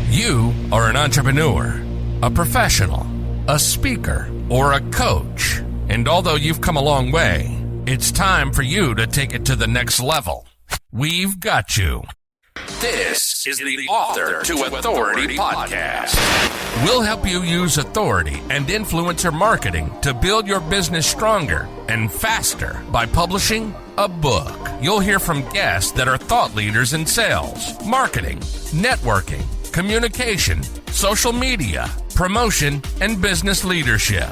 You are an entrepreneur, a professional, a speaker, or a coach. And although you've come a long way, it's time for you to take it to the next level. We've got you. This is the Author to Authority podcast. We'll help you use authority and influencer marketing to build your business stronger and faster by publishing a book. You'll hear from guests that are thought leaders in sales, marketing, networking, communication, social media, promotion, and business leadership.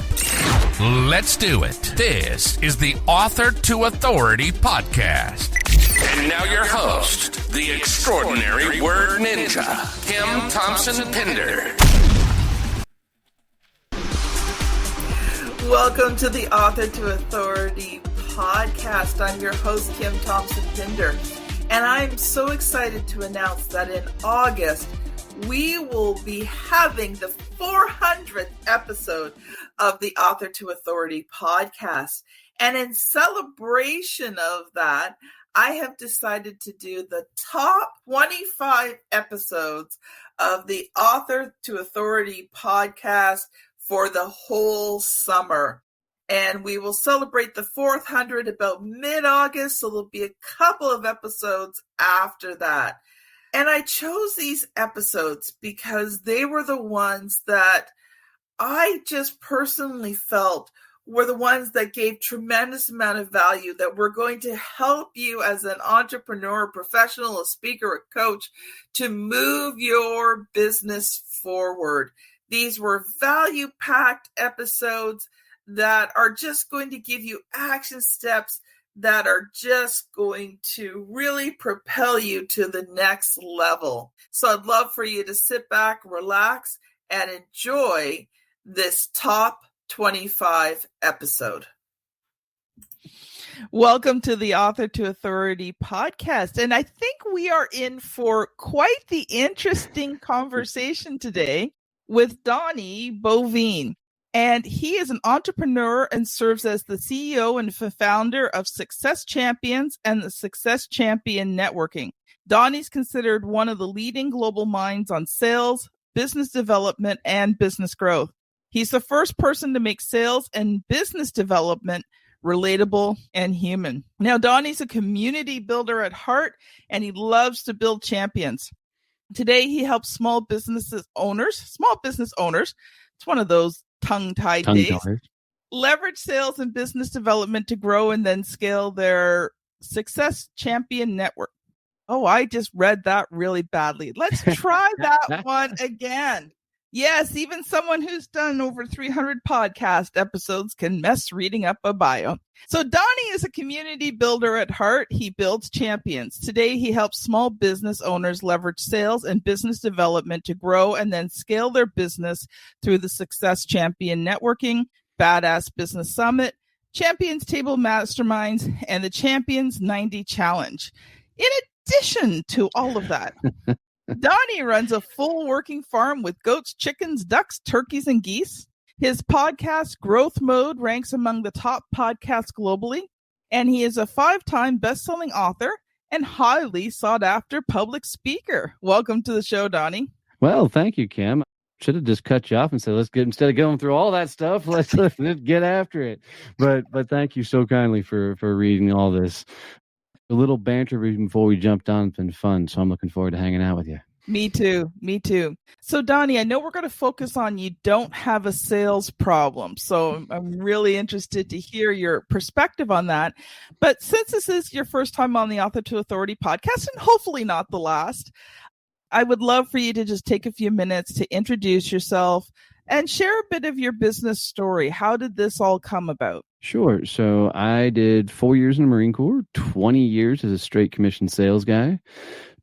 Let's do it. This is the Author to Authority podcast. And now your host, the extraordinary word ninja, Kim Thompson-Pinder. Welcome to the Author to Authority podcast. I'm your host, Kim Thompson-Pinder, and I'm so excited to announce that in August, we will be having the 400th episode of the Author to Authority podcast. And in celebration of that, I have decided to do the top 25 episodes of the Author to Authority podcast for the whole summer. And we will celebrate the 400 about mid-August, so there'll be a couple of episodes after that. And I chose these episodes because they were the ones that I just personally felt were the ones that gave tremendous amount of value, that were going to help you as an entrepreneur, a professional, a speaker, a coach to move your business forward. These were value-packed episodes that are just going to give you action steps that are just going to really propel you to the next level. So I'd love for you to sit back, relax, and enjoy this top 25 episode. Welcome to the Author to Authority podcast. And I think we are in for quite the interesting conversation today with Donnie Bovine. And he is an entrepreneur and serves as the CEO and founder of Success Champions and the Success Champion Networking. Donnie's considered one of the leading global minds on sales, business development, and business growth. He's the first person to make sales and business development relatable and human. Now, Donnie's a community builder at heart, and he loves to build champions. Today, he helps small business owners, it's one of those tongue-tied days, leverage sales and business development to grow and then scale their Success Champion Network. Oh, I just read that really badly. Let's try that one again. Yes, even someone who's done over 300 podcast episodes can mess reading up a bio. So Donnie is a community builder at heart. He builds champions. Today, he helps small business owners leverage sales and business development to grow and then scale their business through the Success Champion Networking, Badass Business Summit, Champions Table Masterminds, and the Champions 90 Challenge. In addition to all of that, Donnie runs a full working farm with goats, chickens, ducks, turkeys, and geese. His podcast, Growth Mode, ranks among the top podcasts globally, and he is a 5-time best-selling author and highly sought-after public speaker. Welcome to the show, Donnie. Well, thank you, Kim. Should have just cut you off and said, instead of going through all that stuff, let's get after it. But thank you so kindly for reading all this. A little banter before we jumped on has been fun, so I'm looking forward to hanging out with you. Me too. So, Donnie, I know we're going to focus on you don't have a sales problem, so I'm really interested to hear your perspective on that. But since this is your first time on the Author to Authority podcast, and hopefully not the last, I would love for you to just take a few minutes to introduce yourself and share a bit of your business story. How did this all come about? Sure. So I did 4 years in the Marine Corps, 20 years as a straight commission sales guy,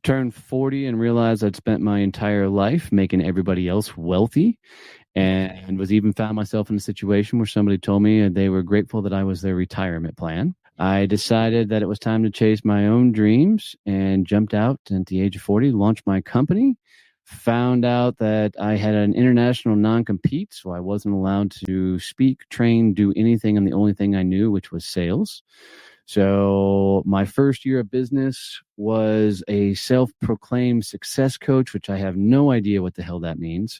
turned 40 and realized I'd spent my entire life making everybody else wealthy, and found myself in a situation where somebody told me they were grateful that I was their retirement plan. I decided that it was time to chase my own dreams and jumped out at the age of 40, launched my company, found out that I had an international non-compete, so I wasn't allowed to speak, train, do anything on the only thing I knew, which was sales. So my first year of business was a self-proclaimed success coach, which I have no idea what the hell that means.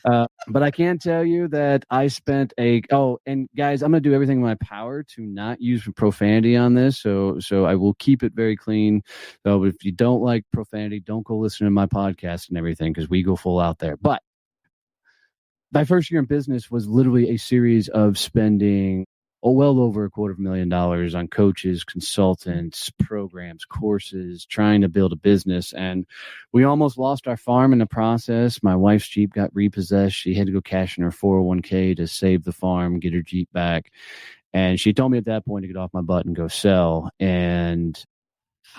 But I can tell you that I spent and guys, I'm going to do everything in my power to not use profanity on this. So I will keep it very clean. So if you don't like profanity, don't go listen to my podcast and everything, because we go full out there. But my first year in business was literally a series of spending well over $250,000 on coaches, consultants, programs, courses, trying to build a business. And we almost lost our farm in the process. My wife's Jeep got repossessed. She had to go cash in her 401k to save the farm, get her Jeep back. And she told me at that point to get off my butt and go sell. And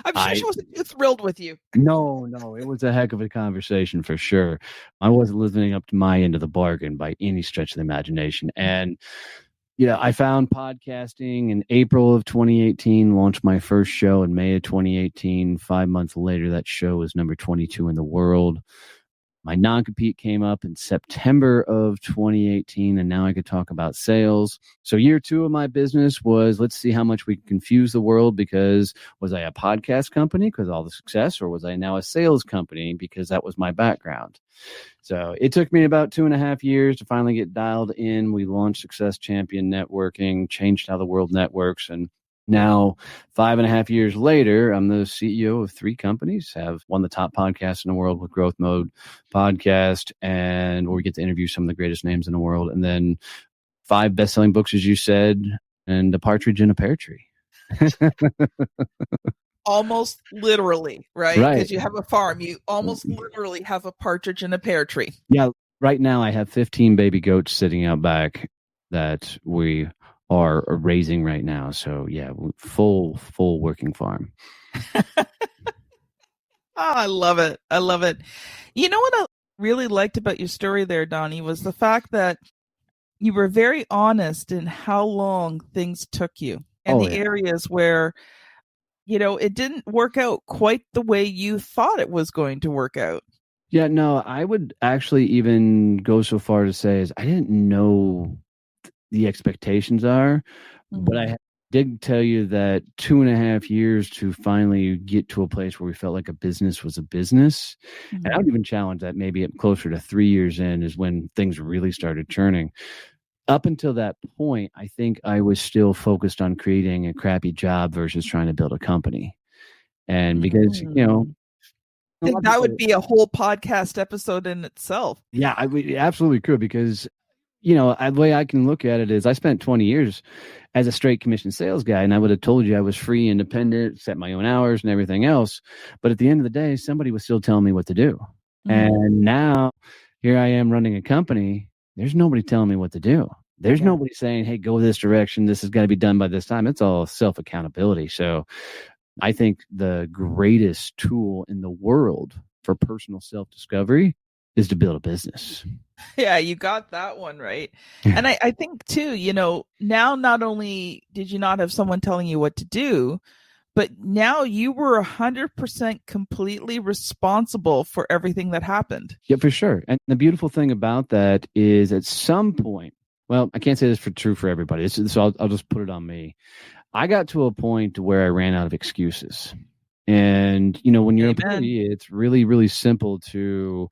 I'm sure she wasn't too thrilled with you. No, it was a heck of a conversation for sure. I wasn't living up to my end of the bargain by any stretch of the imagination. And I found podcasting in April of 2018, launched my first show in May of 2018. 5 months later, that show was number 22 in the world. My non-compete came up in September of 2018, and now I could talk about sales. So year 2 of my business was, let's see how much we can confuse the world, because was I a podcast company because of all the success, or was I now a sales company because that was my background? So it took me about 2.5 years to finally get dialed in. We launched Success Champion Networking, changed how the world networks, and now, 5.5 years later, I'm the CEO of 3 companies, have won the top podcast in the world with Growth Mode podcast, and where we get to interview some of the greatest names in the world. And then 5 best-selling books, as you said, and a partridge in a pear tree. Almost literally, right? Because you have a farm. You almost literally have a partridge in a pear tree. Yeah. Right now, I have 15 baby goats sitting out back that we are raising right now. So yeah, full working farm. I love it. You know what I really liked about your story there, Donnie, was the fact that you were very honest in how long things took you, and areas where, it didn't work out quite the way you thought it was going to work out. Yeah, no, I would actually even go so far to say is I didn't know the expectations are, but I did tell you that 2.5 years to finally get to a place where we felt like a business was a business. And I would even challenge that maybe closer to 3 years in is when things really started churning. Up until that point, I think I was still focused on creating a crappy job versus trying to build a company. And because, I think that would be a whole podcast episode in itself. Yeah, we absolutely could, because the way I can look at it is I spent 20 years as a straight commission sales guy, and I would have told you I was free, independent, set my own hours and everything else. But at the end of the day, somebody was still telling me what to do. And now here I am running a company. There's nobody telling me what to do. There's nobody saying, hey, go this direction. This has got to be done by this time. It's all self-accountability. So I think the greatest tool in the world for personal self-discovery is to build a business. Yeah, you got that one right. And I think too, now not only did you not have someone telling you what to do, but now you were 100% completely responsible for everything that happened. Yeah, for sure. And the beautiful thing about that is at some point, well, I can't say this true for everybody. So I'll just put it on me. I got to a point where I ran out of excuses. And, when you're an employee, it's really, really simple to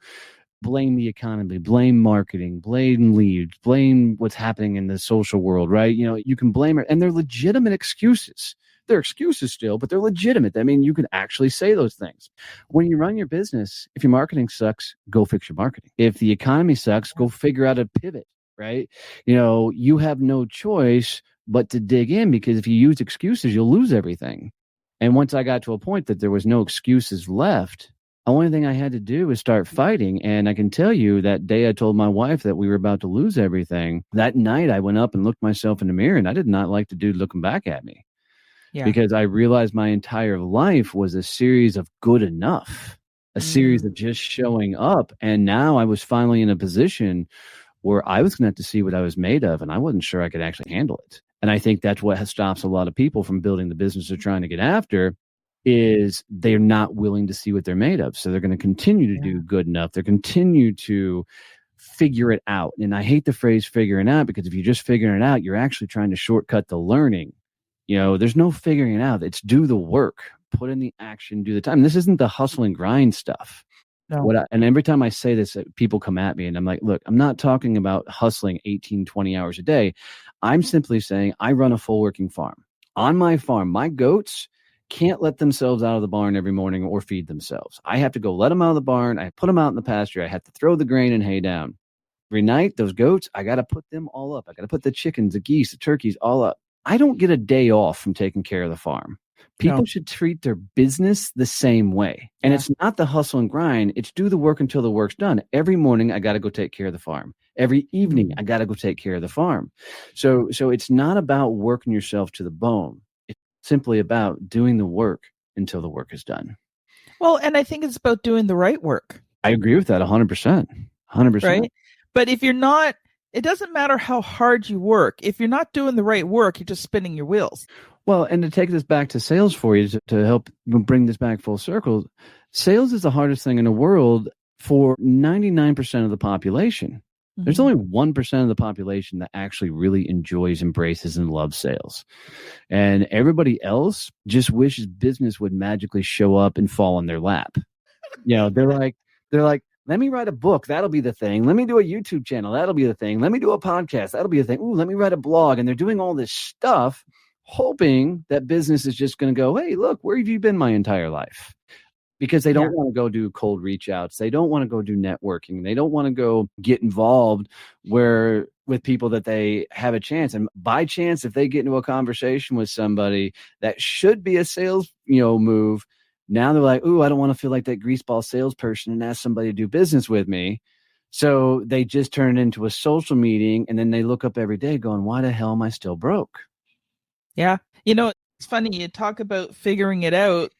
blame the economy, blame marketing, blame leads, blame what's happening in the social world, right? You can blame it, and they're legitimate excuses. They're excuses still, but they're legitimate. I mean, you can actually say those things. When you run your business, if your marketing sucks, go fix your marketing. If the economy sucks, go figure out a pivot, right? You have no choice but to dig in, because if you use excuses, you'll lose everything. And once I got to a point that there was no excuses left, the only thing I had to do was start fighting. And I can tell you that day I told my wife that we were about to lose everything, that night I went up and looked myself in the mirror, and I did not like the dude looking back at me. Yeah. Because I realized my entire life was a series of good enough, a series of just showing up. And now I was finally in a position where I was going to have to see what I was made of, and I wasn't sure I could actually handle it. And I think that's what stops a lot of people from building the business they're trying to get after, is they're not willing to see what they're made of. So they're going to continue to do good enough. They're continue to figure it out. And I hate the phrase figuring out, because if you're just figuring it out, you're actually trying to shortcut the learning. There's no figuring it out. It's do the work, put in the action, do the time. This isn't the hustle and grind stuff. No. And every time I say this, people come at me and I'm like, look, I'm not talking about hustling 18, 20 hours a day. I'm simply saying I run a full working farm. On my farm, my goats can't let themselves out of the barn every morning or feed themselves. I have to go let them out of the barn. I put them out in the pasture. I have to throw the grain and hay down. Every night, those goats, I got to put them all up. I got to put the chickens, the geese, the turkeys all up. I don't get a day off from taking care of the farm. People should treat their business the same way. And it's not the hustle and grind. It's do the work until the work's done. Every morning, I got to go take care of the farm. Every evening, I got to go take care of the farm. So it's not about working yourself to the bone. It's simply about doing the work until the work is done. Well, and I think it's about doing the right work. I agree with that 100%. 100%. Right? But if you're not, it doesn't matter how hard you work. If you're not doing the right work, you're just spinning your wheels. Well, and to take this back to sales for you, to help bring this back full circle, sales is the hardest thing in the world for 99% of the population. Mm-hmm. There's only 1% of the population that actually really enjoys, embraces, and loves sales. And everybody else just wishes business would magically show up and fall in their lap. They're like, let me write a book. That'll be the thing. Let me do a YouTube channel. That'll be the thing. Let me do a podcast. That'll be the thing. Ooh, let me write a blog. And they're doing all this stuff, hoping that business is just going to go, hey, look, where have you been my entire life? Because they don't want to go do cold reach outs. They don't want to go do networking. They don't want to go get involved with people that they have a chance. And by chance, if they get into a conversation with somebody that should be a sales, move, now they're like, ooh, I don't want to feel like that greaseball salesperson and ask somebody to do business with me. So they just turn it into a social meeting, and then they look up every day going, why the hell am I still broke? Yeah. It's funny. You talk about figuring it out.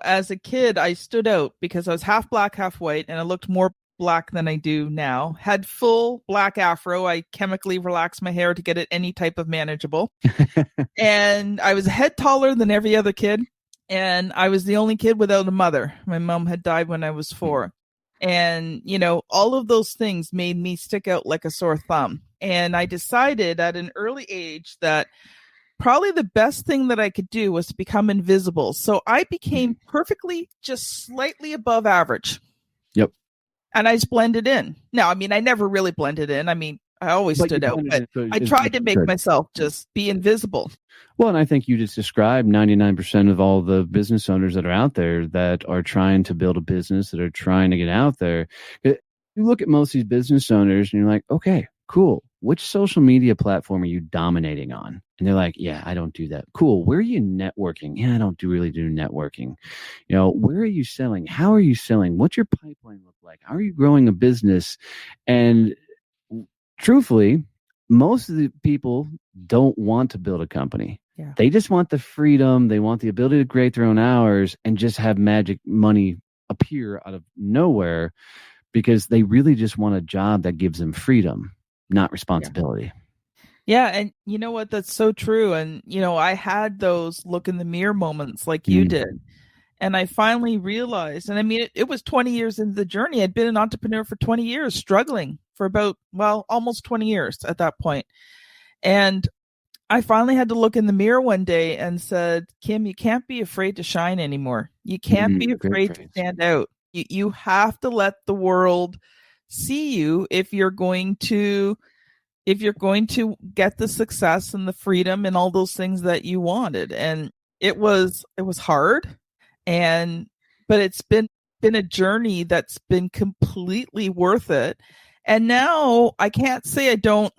As a kid, I stood out because I was half black, half white, and I looked more black than I do now. Had full black afro. I chemically relaxed my hair to get it any type of manageable. And I was a head taller than every other kid. And I was the only kid without a mother. My mom had died when I was 4. And, all of those things made me stick out like a sore thumb. And I decided at an early age that probably the best thing that I could do was to become invisible. So I became perfectly just slightly above average. Yep. And I just blended in. Now, I never really blended in. I always stood out, but I tried to make myself just be invisible. Well, and I think you just described 99% of all the business owners that are out there that are trying to build a business, that are trying to get out there. You look at most of these business owners and you're like, okay, cool. Which social media platform are you dominating on? And they're like, yeah, I don't do that. Cool. Where are you networking? Yeah, I don't really do networking. Where are you selling? How are you selling? What's your pipeline look like? How are you growing a business? And truthfully, most of the people don't want to build a company. Yeah. They just want the freedom. They want the ability to create their own hours and just have magic money appear out of nowhere, because they really just want a job that gives them freedom, not responsibility. Yeah. And you know what? That's so true. And, I had those look in the mirror moments like you did. And I finally realized, and it was 20 years into the journey. I'd been an entrepreneur for 20 years, struggling for about, almost 20 years at that point. And I finally had to look in the mirror one day and said, Kim, you can't be afraid to shine anymore. You can't be afraid to stand out. You have to let the world see you if you're going to get the success and the freedom and all those things that you wanted. And it was hard. But it's been a journey that's been completely worth it. And now I can't say I don't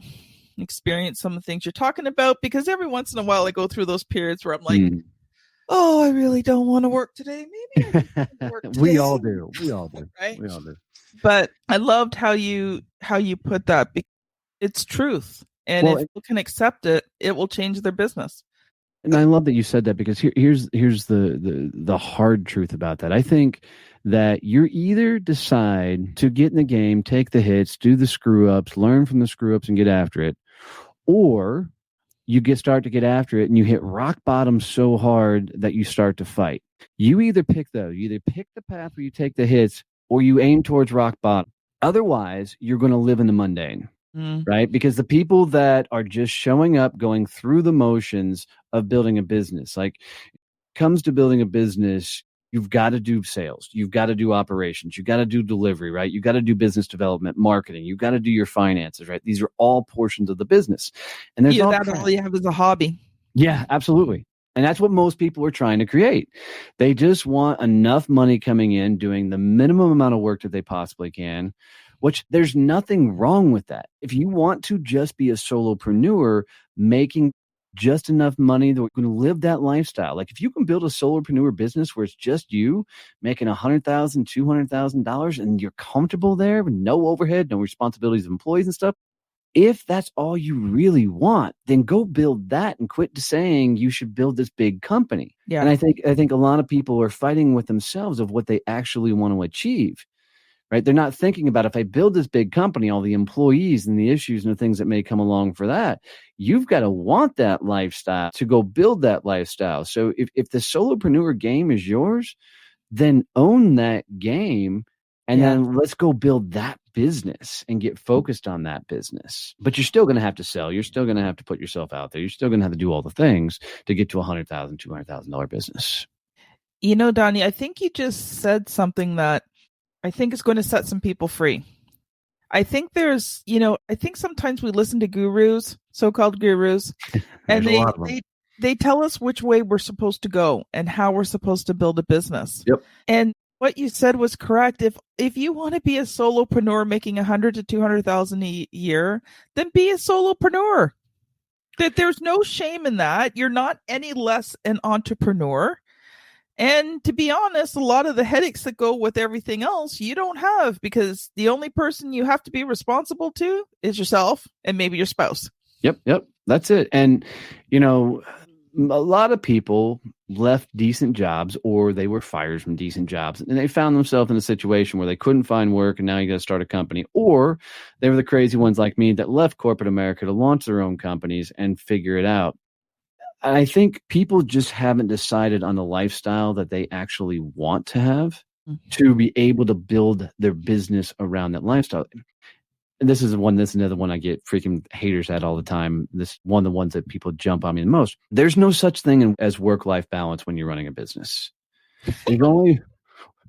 experience some of the things you're talking about, because every once in a while I go through those periods where I'm like, oh, I really don't want to work today. Maybe I don't work today. We all do. Right? We all do. But I loved how you put that. It's truth. And if people can accept it, it will change their business. And I love that you said that, because here's the hard truth about that. I think that you either decide to get in the game, take the hits, do the screw ups, learn from the screw ups and get after it, or you start to get after it and you hit rock bottom so hard that you start to fight. You either pick those. You either pick the path where you take the hits, or you aim towards rock bottom. Otherwise, you're going to live in the mundane. right? Because the people that are just showing up, going through the motions of building a business, like comes to building a business, you've got to do sales, you've got to do operations, you've got to do delivery, right? You've got to do business development, marketing, you've got to do your finances, right? These are all portions of the business. And there's all you have as a hobby. Yeah, absolutely. And that's what most people are trying to create. They just want enough money coming in, doing the minimum amount of work that they possibly can, which there's nothing wrong with that. If you want to just be a solopreneur, making just enough money that you can live that lifestyle. Like if you can build a solopreneur business where it's just you making $100,000, $200,000 and you're comfortable there with no overhead, no responsibilities of employees and stuff. If that's all you really want, then go build that and quit saying you should build this big company. Yeah. And I think a lot of people are fighting with themselves of what they actually want to achieve, right? They're not thinking about if I build this big company, all the employees and the issues and the things that may come along for that. You've got to want that lifestyle to go build that lifestyle. So if the solopreneur game is yours, then own that game. And then let's go build that business and get focused on that business. But you're still going to have to sell. You're still going to have to put yourself out there. You're still going to have to do all the things to get to $100,000, $200,000 business. You know, Donnie, I think you just said something that I think is going to set some people free. I think I think sometimes we listen to gurus, so-called gurus, and they tell us which way we're supposed to go and how we're supposed to build a business. Yep. And what you said was correct. If you want to be a solopreneur making $100,000 to $200,000 a year, then be a solopreneur. That there's no shame in that. You're not any less an entrepreneur. And to be honest, a lot of the headaches that go with everything else you don't have, because the only person you have to be responsible to is yourself and maybe your spouse. Yep. That's it. And a lot of people left decent jobs or they were fired from decent jobs and they found themselves in a situation where they couldn't find work and now you got to start a company, or they were the crazy ones like me that left corporate America to launch their own companies and figure it out. I think people just haven't decided on the lifestyle that they actually want to have to be able to build their business around that lifestyle. And this is another one I get freaking haters at all the time. This one of the ones that people jump on me the most. There's no such thing as work-life balance when you're running a business. There's only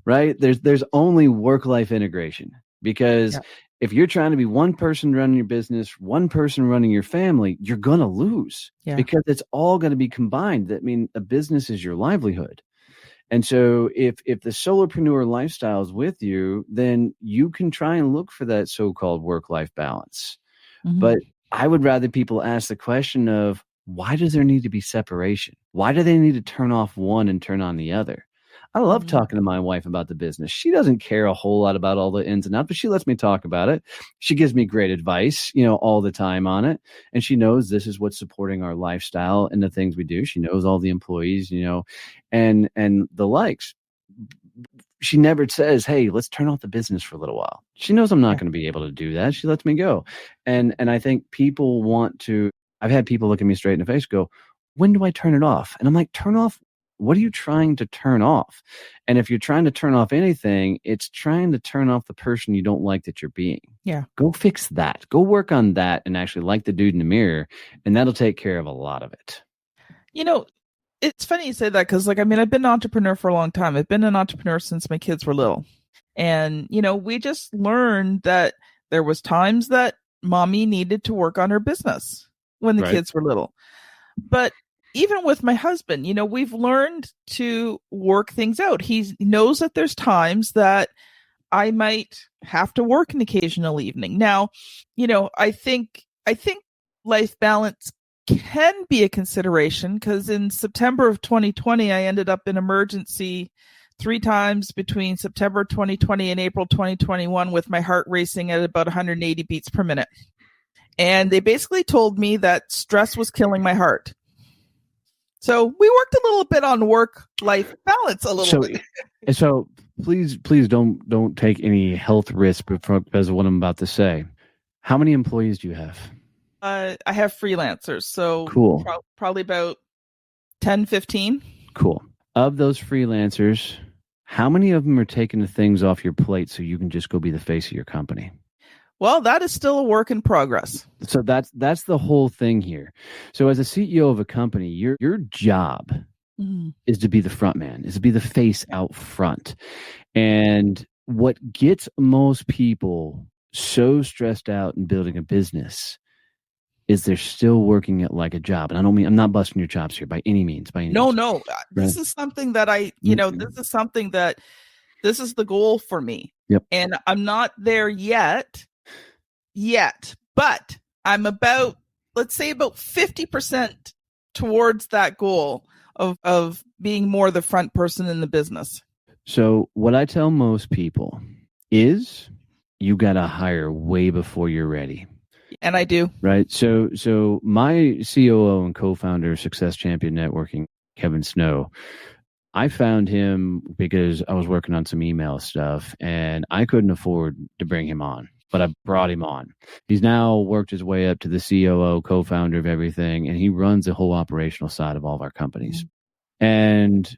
There's only work-life integration, because if you're trying to be one person running your business, one person running your family, you're gonna lose because it's all going to be combined. I mean, a business is your livelihood. And so if the solopreneur lifestyle is with you, then you can try and look for that so-called work-life balance. Mm-hmm. But I would rather people ask the question of, why does there need to be separation? Why do they need to turn off one and turn on the other? I love talking to my wife about the business. She doesn't care a whole lot about all the ins and outs, but she lets me talk about it. She gives me great advice, all the time on it. And she knows this is what's supporting our lifestyle and the things we do. She knows all the employees, and the likes. She never says, hey, let's turn off the business for a little while. She knows I'm not going to be able to do that. She lets me go. And I think people I've had people look at me straight in the face, go, when do I turn it off? And I'm like, turn off. What are you trying to turn off? And if you're trying to turn off anything, it's trying to turn off the person you don't like that you're being. Yeah. Go fix that. Go work on that and actually like the dude in the mirror. And that'll take care of a lot of it. It's funny you say that because, I've been an entrepreneur for a long time. I've been an entrepreneur since my kids were little. And, we just learned that there was times that mommy needed to work on her business when the kids were little. But even with my husband, we've learned to work things out. He knows that there's times that I might have to work an occasional evening. Now, I think life balance can be a consideration, because in September of 2020, I ended up in emergency 3 times between September 2020 and April 2021 with my heart racing at about 180 beats per minute. And they basically told me that stress was killing my heart. So we worked a little bit on work-life balance a little bit. So please don't take any health risk because of what I'm about to say. How many employees do you have? I have freelancers, so cool. Probably about 10, 15. Cool. Of those freelancers, how many of them are taking the things off your plate so you can just go be the face of your company? Well, that is still a work in progress. So that's the whole thing here. So as a CEO of a company, your job is to be the front man, is to be the face out front. And what gets most people so stressed out in building a business is they're still working it like a job. And I'm not busting your chops here by any means. No. This is something that this is the goal for me. Yep. And I'm not there yet, but I'm about, let's say about 50% towards that goal of being more the front person in the business. So what I tell most people is you got to hire way before you're ready. And I do. Right. So my COO and co-founder of Success Champion Networking, Kevin Snow, I found him because I was working on some email stuff and I couldn't afford to bring him on, but I brought him on. He's now worked his way up to the COO, co-founder of everything, and he runs the whole operational side of all of our companies. And,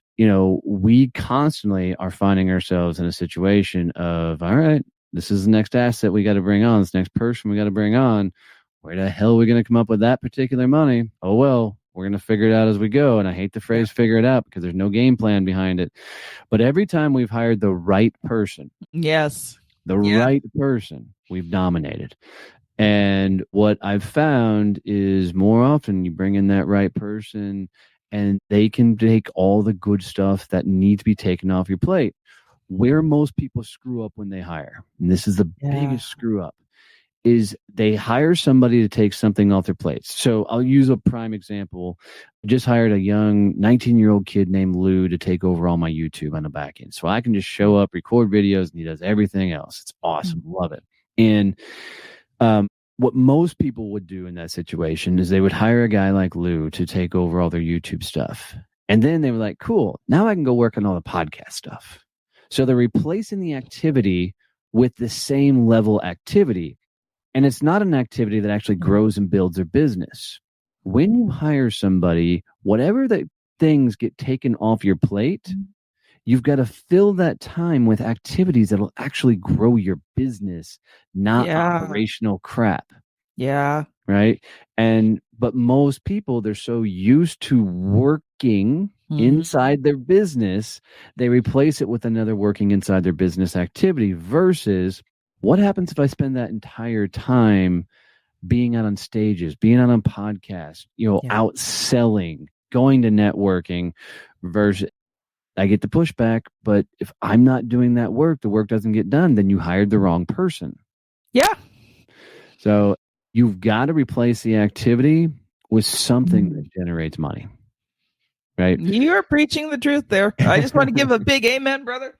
we constantly are finding ourselves in a situation of, all right, this is the next asset we got to bring on, this next person we got to bring on. Where the hell are we going to come up with that particular money? Oh, well, we're going to figure it out as we go. And I hate the phrase figure it out because there's no game plan behind it. But every time we've hired the right person, right person, we've dominated. And what I've found is more often you bring in that right person and they can take all the good stuff that needs to be taken off your plate. Where most people screw up when they hire, and this is the biggest screw up, is they hire somebody to take something off their plates. So I'll use a prime example. I just hired a young 19-year-old kid named Lou to take over all my YouTube on the back end. So I can just show up, record videos, and he does everything else. It's awesome. Love it. And what most people would do in that situation is they would hire a guy like Lou to take over all their YouTube stuff. And then they were like, cool, now I can go work on all the podcast stuff. So they're replacing the activity with the same level activity. And it's not an activity that actually grows and builds their business. When you hire somebody, whatever the things get taken off your plate, you've got to fill that time with activities that'll actually grow your business, not operational crap. Yeah. Right. But most people, they're so used to working inside their business, they replace it with another working inside their business activity versus what happens if I spend that entire time being out on stages, being out on podcasts, out selling, going to networking versus I get the pushback. But if I'm not doing that work, the work doesn't get done, then you hired the wrong person. Yeah. So you've got to replace the activity with something that generates money. Right? You're preaching the truth there. I just want to give a big amen, brother.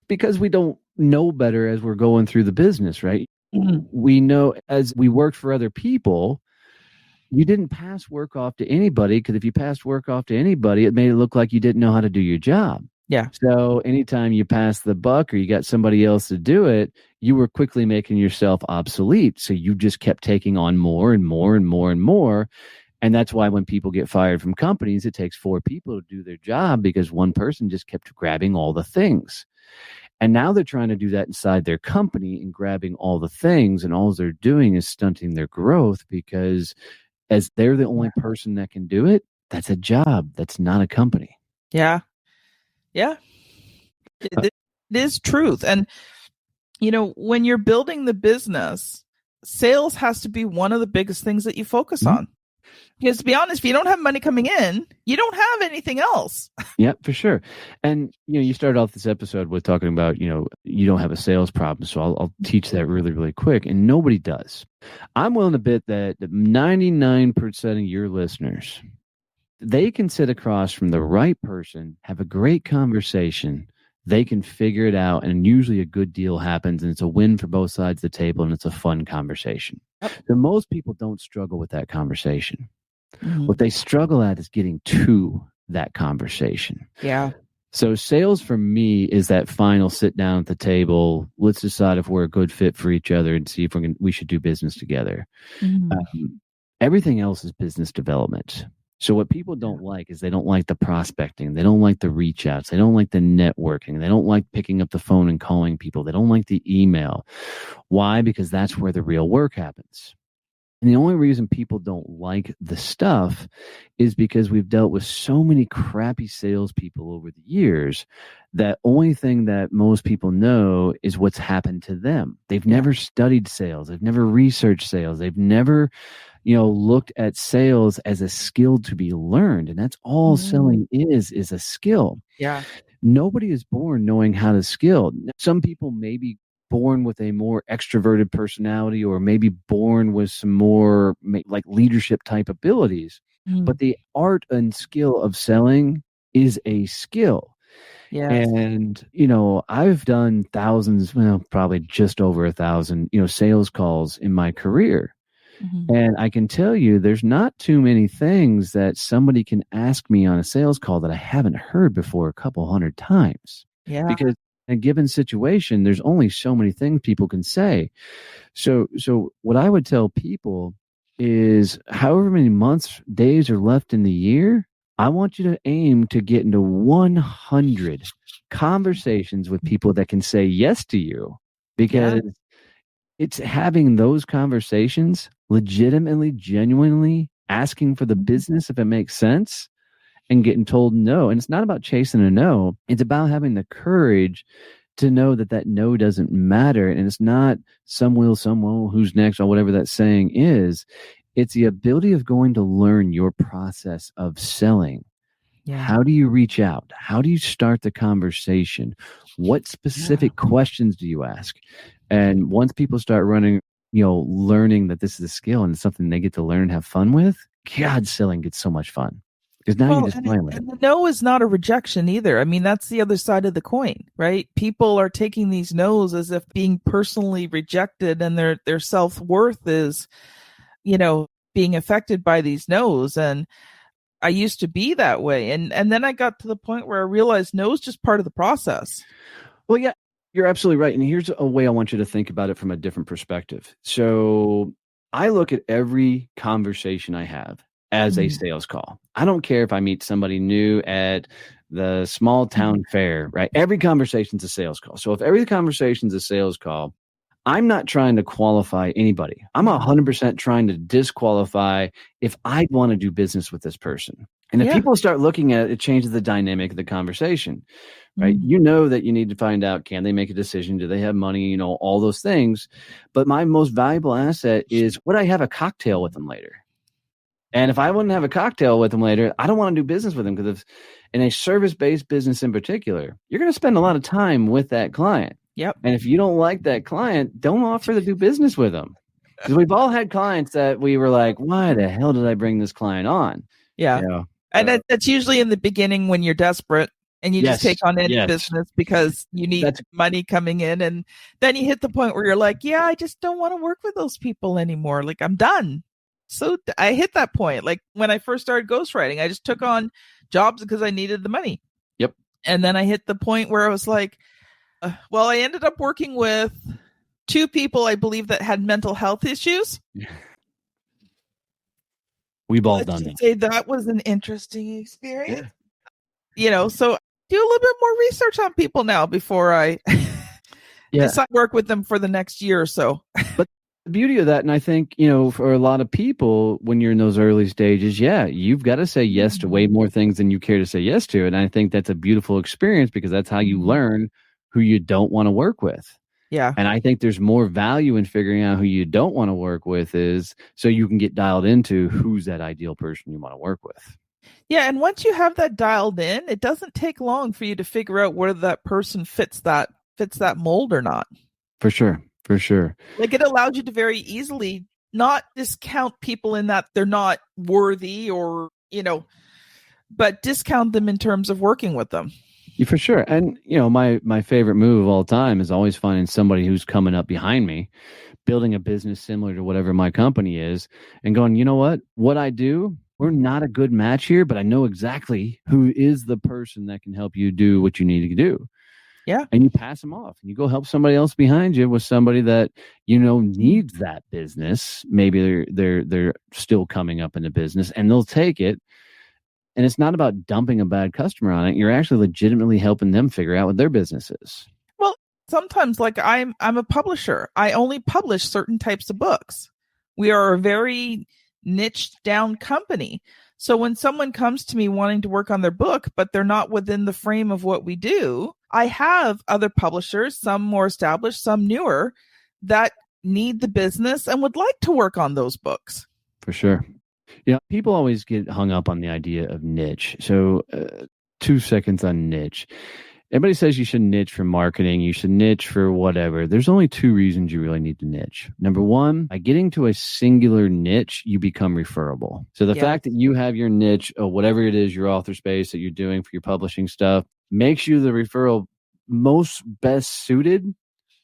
Because we don't know better as we're going through the business, right? We know as we worked for other people, you didn't pass work off to anybody because if you passed work off to anybody, it made it look like you didn't know how to do your job. Yeah. So anytime you pass the buck or you got somebody else to do it, you were quickly making yourself obsolete. So you just kept taking on more and more and more and more. And that's why when people get fired from companies, it takes 4 people to do their job because one person just kept grabbing all the things. And now they're trying to do that inside their company and grabbing all the things. And all they're doing is stunting their growth because as they're the only person that can do it, that's a job. That's not a company. Yeah. Yeah. It is truth. And, when you're building the business, sales has to be one of the biggest things that you focus on. Because to be honest, if you don't have money coming in, you don't have anything else. Yeah, for sure. And, you started off this episode with talking about, you don't have a sales problem. So I'll teach that really, really quick. And nobody does. I'm willing to bet that 99% of your listeners, they can sit across from the right person, have a great conversation. They can figure it out. And usually a good deal happens and it's a win for both sides of the table. And it's a fun conversation. Yep. So most people don't struggle with that conversation. What they struggle at is getting to that conversation. Yeah. So sales for me is that final sit down at the table. Let's decide if we're a good fit for each other and see if we should do business together. Everything else is business development. So what people don't like is they don't like the prospecting. They don't like the reach outs. They don't like the networking. They don't like picking up the phone and calling people. They don't like the email. Why? Because that's where the real work happens. And the only reason people don't like the stuff is because we've dealt with so many crappy salespeople over the years that only thing that most people know is what's happened to them. They've never studied sales. They've never researched sales. They've never, looked at sales as a skill to be learned. And that's all selling is a skill. Yeah. Nobody is born knowing how to skill. Some people may be born with a more extroverted personality, or maybe born with some more like leadership type abilities. But the art and skill of selling is a skill. Yes. And, I've done thousands, probably just over 1,000, sales calls in my career. And I can tell you there's not too many things that somebody can ask me on a sales call that I haven't heard before a couple hundred times. Yeah. Because in a given situation, there's only so many things people can say. So what I would tell people is however many months, days are left in the year, I want you to aim to get into 100 conversations with people that can say yes to you, because it's having those conversations, legitimately, genuinely asking for the business if it makes sense, and getting told no. And it's not about chasing a no. It's about having the courage to know that no doesn't matter. And it's not some will, some won't, who's next, or whatever that saying is. It's the ability of going to learn your process of selling. Yeah. How do you reach out? How do you start the conversation? What specific questions do you ask? And once people start learning that this is a skill and it's something they get to learn and have fun with, God, selling gets so much fun. Because now you're just playing with it. And the no is not a rejection either. I mean, that's the other side of the coin, right? People are taking these no's as if being personally rejected, and their self-worth is, being affected by these no's. And I used to be that way. And then I got to the point where I realized no is just part of the process. Well, yeah, you're absolutely right. And here's a way I want you to think about it from a different perspective. So I look at every conversation I have as a sales call. I don't care if I meet somebody new at the small town fair, right? Every conversation's a sales call. So if every conversation's a sales call, I'm not trying to qualify anybody. I'm 100% trying to disqualify if I want to do business with this person. And if people start looking at it, it changes the dynamic of the conversation, right? You know that you need to find out, can they make a decision? Do they have money? All those things. But my most valuable asset is, would I have a cocktail with them later? And if I wouldn't have a cocktail with them later, I don't want to do business with them, because in a service-based business in particular, you're going to spend a lot of time with that client. Yep. And if you don't like that client, don't offer to do business with them. Because we've all had clients that we were like, why the hell did I bring this client on? Yeah. And that's usually in the beginning when you're desperate and you just take on any business because you need money coming in. And then you hit the point where you're like, I just don't want to work with those people anymore. Like, I'm done. So I hit that point. Like when I first started ghostwriting, I just took on jobs because I needed the money. Yep. And then I hit the point where I was like, I ended up working with 2 people, I believe, that had mental health issues. We've all done that. Say that was an interesting experience. So I do a little bit more research on people now before I decide to work with them for the next year or so. But the beauty of that, and I think, for a lot of people, when you're in those early stages, you've got to say yes to way more things than you care to say yes to. And I think that's a beautiful experience, because that's how you learn who you don't want to work with. Yeah. And I think there's more value in figuring out who you don't want to work with, is so you can get dialed into who's that ideal person you want to work with. Yeah. And once you have that dialed in, it doesn't take long for you to figure out whether that person fits that mold or not. For sure. Like, it allows you to very easily not discount people in that they're not worthy, or, but discount them in terms of working with them. For sure. And, my favorite move of all time is always finding somebody who's coming up behind me, building a business similar to whatever my company is, and going, you know what I do, we're not a good match here, but I know exactly who is the person that can help you do what you need to do. Yeah. And you pass them off, and you go help somebody else behind you with somebody that, needs that business. Maybe they're still coming up in the business, and they'll take it. And it's not about dumping a bad customer on it. You're actually legitimately helping them figure out what their business is. Well, sometimes, like, I'm a publisher. I only publish certain types of books. We are a very niched down company. So when someone comes to me wanting to work on their book, but they're not within the frame of what we do, I have other publishers, some more established, some newer, that need the business and would like to work on those books. For sure. People always get hung up on the idea of niche. So 2 seconds on niche. Everybody says you should niche for marketing. You should niche for whatever. There's only 2 reasons you really need to niche. Number one, by getting to a singular niche, you become referable. So the fact that you have your niche or whatever it is, your author space that you're doing for your publishing stuff, makes you the referral most best suited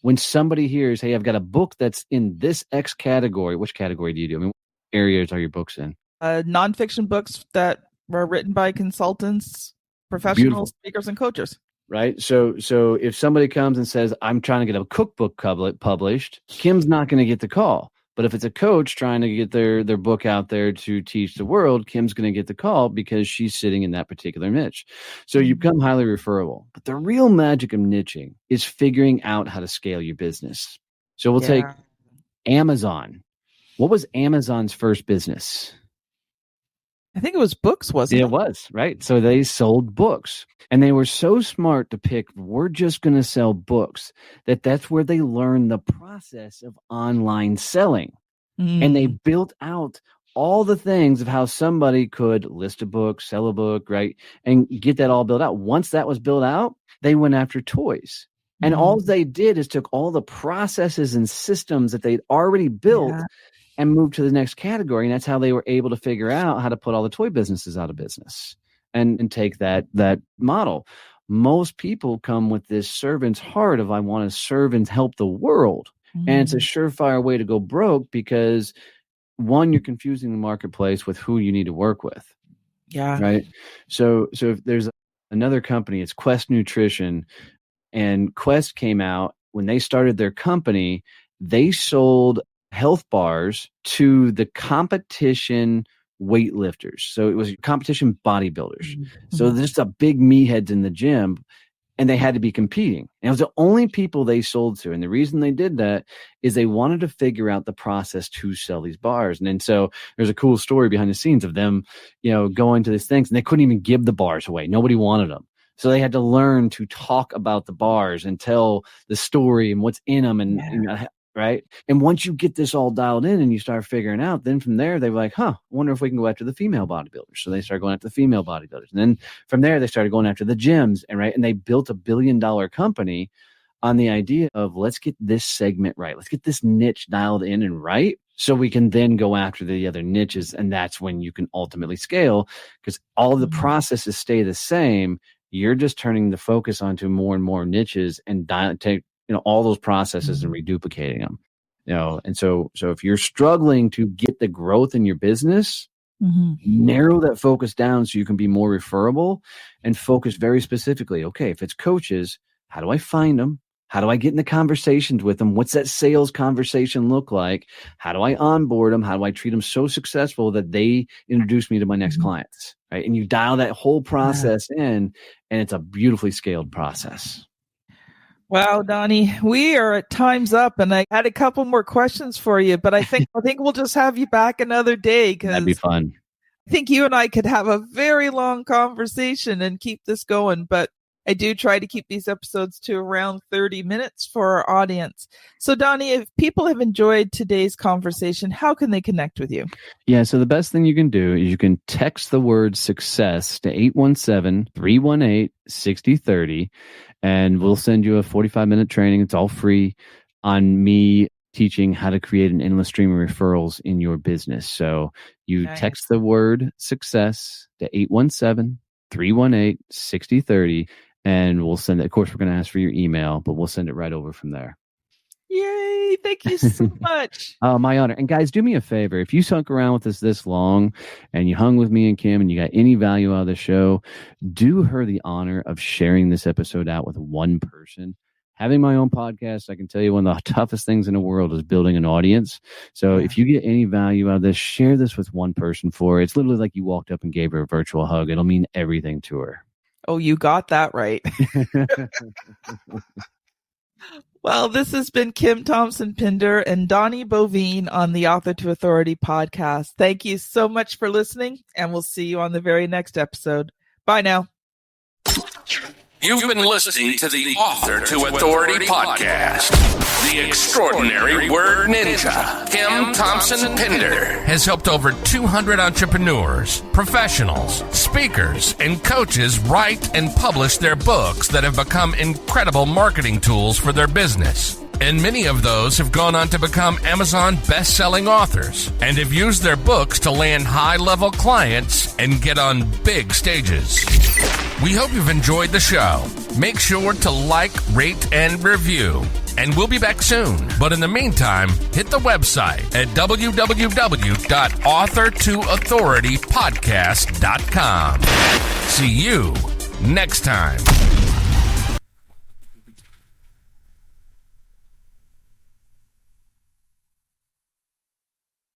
when somebody hears, hey, I've got a book that's in this X category. Which category do you do? I mean, what areas are your books in? Nonfiction books that were written by consultants, professional speakers, and coaches. Right. So if somebody comes and says, I'm trying to get a cookbook published, Kim's not going to get the call. But if it's a coach trying to get their book out there to teach the world, Kim's going to get the call because she's sitting in that particular niche. So you become highly referable. But the real magic of niching is figuring out how to scale your business. So we'll take Amazon. What was Amazon's first business? I think it was books, wasn't it? It was, right? So they sold books. And they were so smart to pick, we're just going to sell books, that's where they learned the process of online selling. And they built out all the things of how somebody could list a book, sell a book, right? And get that all built out. Once that was built out, they went after toys. And all they did is took all the processes and systems that they'd already built and moved to the next category. And that's how they were able to figure out how to put all the toy businesses out of business and take that model. Most people come with this servant's heart of, I want to serve and help the world. And it's a surefire way to go broke because, one, you're confusing the marketplace with who you need to work with. Yeah. Right. So if there's another company, it's Quest Nutrition, and Quest came out when they started their company, they sold health bars to the competition weightlifters. So it was competition bodybuilders. So there's a big meatheads in the gym, and they had to be competing. And it was the only people they sold to. And the reason they did that is they wanted to figure out the process to sell these bars. And then so there's a cool story behind the scenes of them, going to these things, and they couldn't even give the bars away. Nobody wanted them. So they had to learn to talk about the bars and tell the story and what's in them and right. And once you get this all dialed in and you start figuring out, then from there, they were like, I wonder if we can go after the female bodybuilders. So they started going after the female bodybuilders. And then from there, they started going after the gyms. And they built a $1 billion company on the idea of, let's get this segment right. Let's get this niche dialed in and right. So we can then go after the other niches. And that's when you can ultimately scale, because all of the processes stay the same. You're just turning the focus onto more and more niches and take all those processes and reduplicating them, and so if you're struggling to get the growth in your business, narrow that focus down so you can be more referable and focus very specifically. Okay, if it's coaches, how do I find them? How do I get into conversations with them? What's that sales conversation look like? How do I onboard them? How do I treat them so successful that they introduce me to my next clients? Right. And you dial that whole process in, and it's a beautifully scaled process. Wow, Donnie, we are at time's up, and I had a couple more questions for you, but I think we'll just have you back another day. That'd be fun. I think you and I could have a very long conversation and keep this going, but I do try to keep these episodes to around 30 minutes for our audience. So, Donnie, if people have enjoyed today's conversation, how can they connect with you? Yeah, so the best thing you can do is you can text the word success to 817-318-6030, and we'll send you a 45-minute training. It's all free on me teaching how to create an endless stream of referrals in your business. So you text the word success to 817-318-6030. And we'll send it. Of course, we're going to ask for your email, but we'll send it right over from there. Yay. Thank you so much. Oh, my honor. And guys, do me a favor. If you sunk around with us this long and you hung with me and Kim and you got any value out of the show, do her the honor of sharing this episode out with one person. having my own podcast, I can tell you one of the toughest things in the world is building an audience. So if you get any value out of this, share this with one person it's literally like you walked up and gave her a virtual hug. It'll mean everything to her. Oh, you got that right. Well, this has been Kim Thompson-Pinder and Donnie Bovine on the Author to Authority podcast. Thank you so much for listening, and we'll see you on the very next episode. Bye now. You've been listening to the Author to Authority podcast. The extraordinary word ninja, Kim Thompson-Pinder, has helped over 200 entrepreneurs, professionals, speakers, and coaches write and publish their books that have become incredible marketing tools for their business. And many of those have gone on to become Amazon best-selling authors and have used their books to land high-level clients and get on big stages. We hope you've enjoyed the show. Make sure to like, rate, and review. And we'll be back soon. But in the meantime, hit the website at www.authortoauthoritypodcast.com. See you next time.